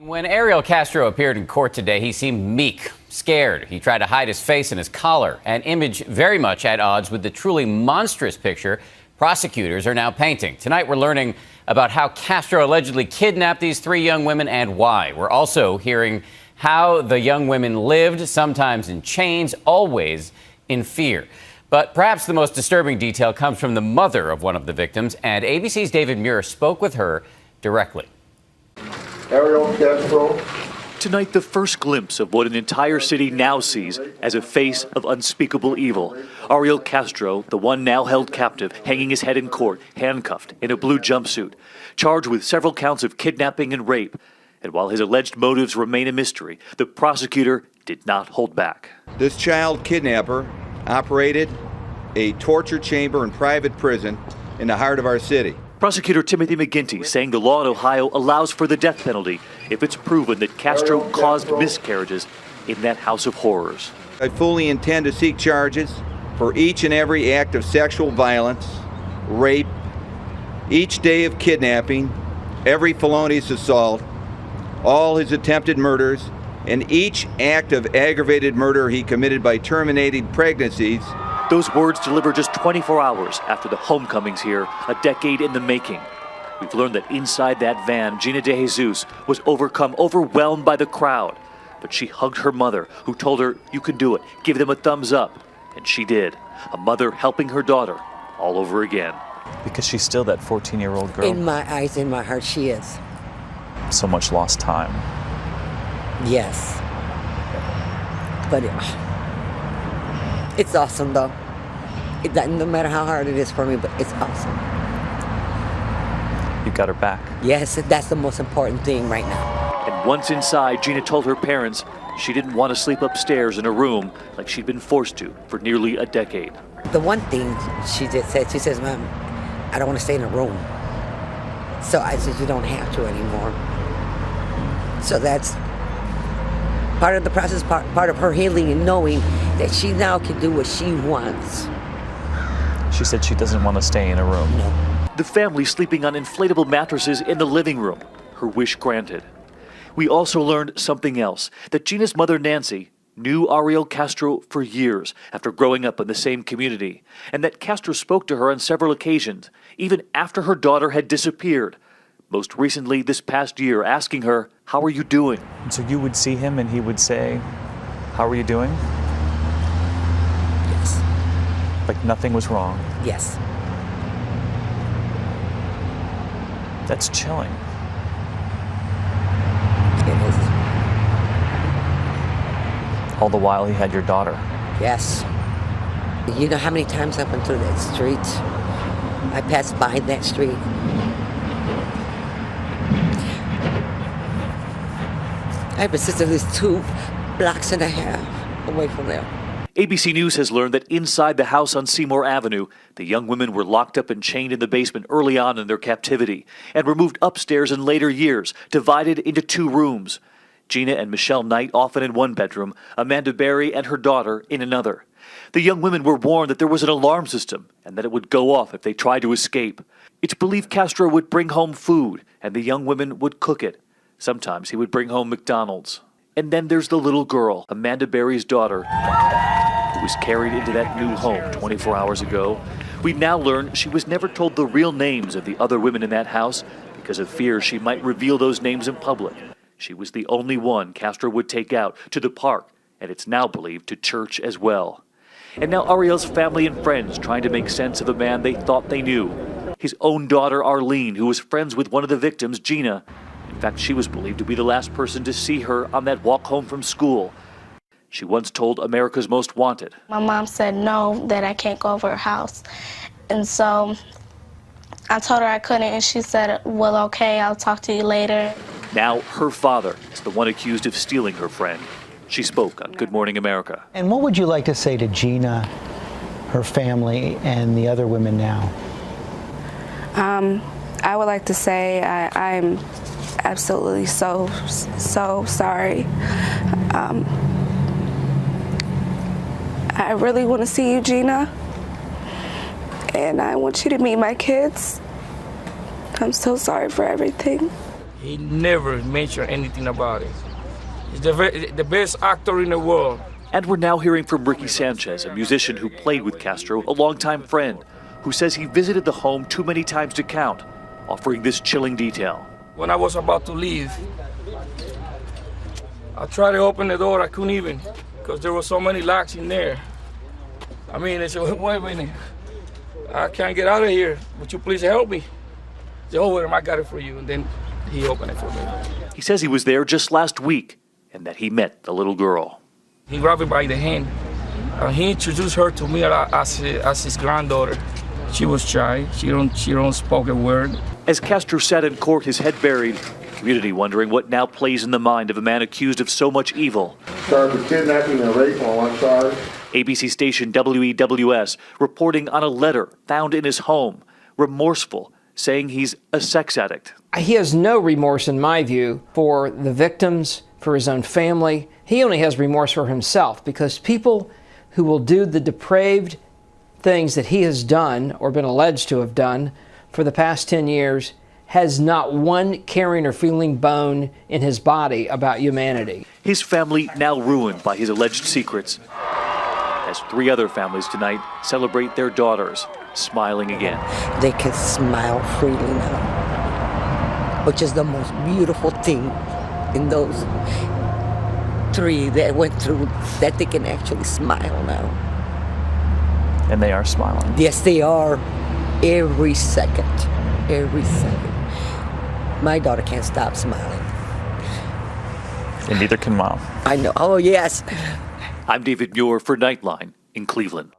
When Ariel Castro appeared in court today, he seemed meek, scared. He tried to hide his face in his collar, an image very much at odds with the truly monstrous picture prosecutors are now painting. Tonight, we're learning about how Castro allegedly kidnapped these three young women and why. We're also hearing how the young women lived, sometimes in chains, always in fear. But perhaps the most disturbing detail comes from the mother of one of the victims, and ABC's David Muir spoke with her directly. Ariel Castro. Tonight, the first glimpse of what an entire city now sees as a face of unspeakable evil. Ariel Castro, the one now held captive, hanging his head in court, handcuffed, in a blue jumpsuit, charged with several counts of kidnapping and rape. And while his alleged motives remain a mystery, the prosecutor did not hold back. This child kidnapper operated a torture chamber and private prison in the heart of our city. Prosecutor Timothy McGinty saying the law in Ohio allows for the death penalty if it's proven that Castro caused miscarriages in that house of horrors. I fully intend to seek charges for each and every act of sexual violence, rape, each day of kidnapping, every felonious assault, all his attempted murders, and each act of aggravated murder he committed by terminating pregnancies. Those words delivered just 24 hours after the homecomings here, a decade in the making. We've learned that inside that van, Gina De Jesus was overwhelmed by the crowd. But she hugged her mother, who told her, "You can do it, give them a thumbs up." And she did. A mother helping her daughter all over again. Because she's still that 14-year-old girl. In my eyes, in my heart, she is. So much lost time. Yes. But it's awesome, though. No matter how hard it is for me, but it's awesome. You got her back. Yes, that's the most important thing right now. And once inside, Gina told her parents she didn't want to sleep upstairs in a room like she'd been forced to for nearly a decade. The one thing she just said, she says, "Mom, I don't want to stay in a room." So I said, "You don't have to anymore." So that's part of the process, part of her healing and knowing that she now can do what she wants. She said she doesn't want to stay in a room. No. The family sleeping on inflatable mattresses in the living room. Her wish granted. We also learned something else, that Gina's mother, Nancy, knew Ariel Castro for years after growing up in the same community, and that Castro spoke to her on several occasions, even after her daughter had disappeared. Most recently this past year, asking her, "How are you doing?" So you would see him and he would say, "How are you doing?" Yes. Like nothing was wrong. Yes. That's chilling. It is. All the while he had your daughter. Yes. You know how many times I went through that street? I passed by that street. I have a sister who's 2.5 blocks away from there. ABC News has learned that inside the house on Seymour Avenue, the young women were locked up and chained in the basement early on in their captivity and were moved upstairs in later years, divided into 2 rooms. Gina and Michelle Knight often in one bedroom, Amanda Berry and her daughter in another. The young women were warned that there was an alarm system and that it would go off if they tried to escape. It's believed Castro would bring home food and the young women would cook it. Sometimes he would bring home McDonald's. And then there's the little girl, Amanda Berry's daughter, who was carried into that new home 24 hours ago. We now learn she was never told the real names of the other women in that house because of fear she might reveal those names in public. She was the only one Castro would take out to the park, and it's now believed to church as well. And now Ariel's family and friends trying to make sense of a man they thought they knew. His own daughter, Arlene, who was friends with one of the victims, Gina. In fact, she was believed to be the last person to see her on that walk home from school. She once told America's Most Wanted. My mom said no, that I can't go over her house. And so I told her I couldn't, and she said, "Well, okay, I'll talk to you later." Now her father is the one accused of stealing her friend. She spoke on Good Morning America. And what would you like to say to Gina, her family, and the other women now? I would like to say I'm absolutely so sorry. I really want to see you, Gina, and I want you to meet my kids. I'm so sorry for everything. He never mentioned anything about it. He's the best actor in the world. And we're now hearing from Ricky Sanchez, a musician who played with Castro, a longtime friend, who says he visited the home too many times to count, offering this chilling detail. When I was about to leave, I tried to open the door, I couldn't even, because there were so many locks in there. I mean, they said, wait a minute, I can't get out of here. Would you please help me? He said, oh, wait, I got it for you. And then he opened it for me. He says he was there just last week and that he met the little girl. He grabbed her by the hand. He introduced her to me as his granddaughter. She was shy. She don't spoke a word. As Castro sat in court, his head buried, community wondering what now plays in the mind of a man accused of so much evil. Charged with kidnapping and rape on one charge. ABC station WEWS reporting on a letter found in his home, remorseful, saying he's a sex addict. He has no remorse, in my view, for the victims, for his own family. He only has remorse for himself, because people who will do the depraved things that he has done or been alleged to have done for the past 10 years has not one caring or feeling bone in his body about humanity. His family now ruined by his alleged secrets, as 3 other families tonight celebrate their daughters smiling again. They can smile freely now, which is the most beautiful thing in those 3 that went through, that they can actually smile now. And they are smiling. Yes, they are. Every second. Every second. My daughter can't stop smiling. And neither can Mom. I know. Oh, yes. I'm David Muir for Nightline in Cleveland.